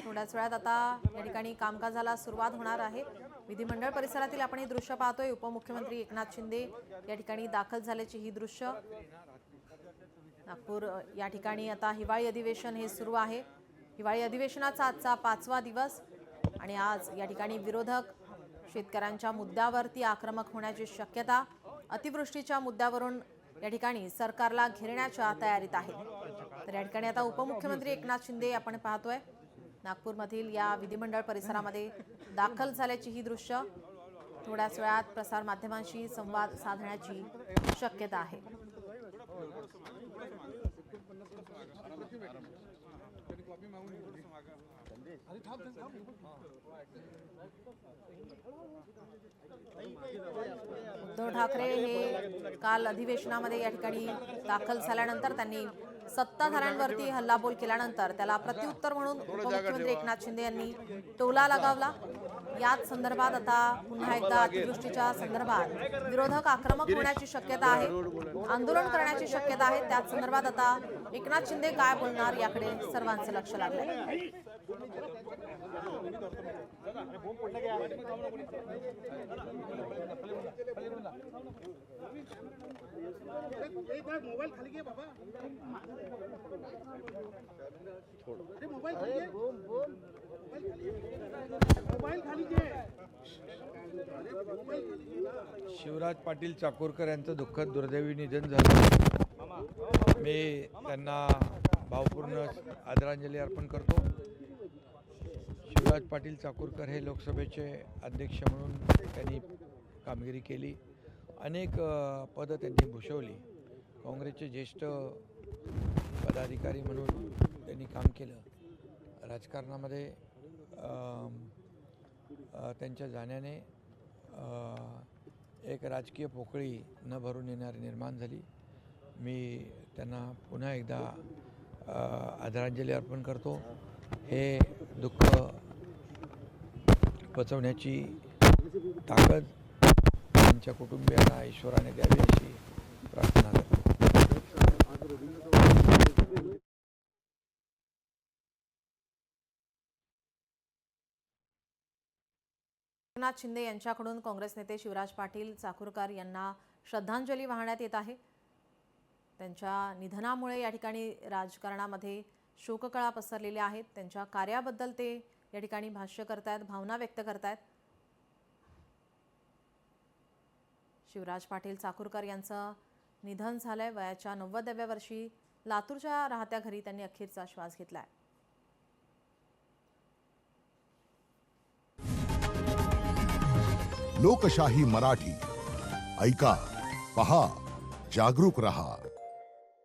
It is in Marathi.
थोड्याच वेळात आता या ठिकाणी कामकाजाला सुरुवात होणार आहे। विधिमंडळ परिसरातील आपण हे दृश्य पाहतोय। उपमुख्यमंत्री एकनाथ शिंदे या ठिकाणी दाखल झाल्याची ही दृश्य। नागपूर या ठिकाणी आता हिवाळी अधिवेशन हे सुरू आहे। हिवाळी अधिवेशनाचा आजचा 5वा दिवस आणि आज या ठिकाणी विरोधक शेतकऱ्यांच्या मुद्द्यावरती आक्रमक होण्याची शक्यता, अतिवृष्टीच्या मुद्द्यावरून या ठिकाणी सरकारला घेरण्याच्या तयारीत आहेत। तर या ठिकाणी आता उपमुख्यमंत्री एकनाथ शिंदे आपण पाहतोय नागपूरमधील या विधिमंडळ परिसरामध्ये दाखल झाल्याची ही दृश्य। थोड्याच वेळात प्रसार माध्यमांशी संवाद साधण्याची शक्यता आहे। उद्धव ठाकरे हे काल अधिवेशनामध्ये या ठिकाणी दाखल झाल्यानंतर त्यांनी सत्ताधाऱ्यांवरती हल्लाबोल केल्यानंतर त्याला प्रत्युत्तर म्हणून उपमुख्यमंत्री एकनाथ शिंदे यांनी टोला लगावला। याच संदर्भात आता पुन्हा एकदा अतिवृष्टीच्या संदर्भात विरोधक आक्रमक होण्याची शक्यता आहे, आंदोलन करण्याची शक्यता आहे। त्याच संदर्भात आता एकनाथ शिंदे काय बोलणार याकडे सर्वांचं लक्ष लागलंय। मोबाइल खाली घे बाबा, मोबाइल खाली घे। शिवराज पाटील चाकूरकर यांचं दुःखद दुर्दैवी निधन झालं। मी त्यांना भावपूर्ण आदरांजली अर्पण करतो। शिवराज पाटील चाकूरकर हे लोकसभेचे अध्यक्ष म्हणून त्यांनी कामगिरी केली, अनेक पदं त्यांनी भूषवली। काँग्रेसचे ज्येष्ठ पदाधिकारी म्हणून त्यांनी काम केलं। राजकारणामध्ये त्यांच्या जाण्याने एक राजकीय पोकळी न भरून येणारी निर्माण झाली। मी त्यांना पुन्हा एकदा आदरांजली अर्पण करतो। हे दुःख पचवण्याची ताकद त्यांच्या कुटुंबियांना ईश्वराने द्यावी अशी प्रार्थना करतो। एकनाथ शिंदे यांच्याकडून काँग्रेस नेते शिवराज पाटील चाकूरकर यांना श्रद्धांजली वाहण्यात येत आहे। त्यांच्या निधनामुळे या ठिकाणी राजकारणामध्ये शोककळा पसरलेल्या आहेत। त्यांच्या कार्याबद्दल ते या ठिकाणी भाष्य करतायत, भावना व्यक्त करतायत। शिवराज पाटील चाकूरकर यांचं निधन झालंय। वयाच्या 90व्या वर्षी लातूरच्या राहत्या घरी त्यांनी अखेरचा श्वास घेतलाय। लोकशाही मराठी ऐका, पहा, जागरूक रहा।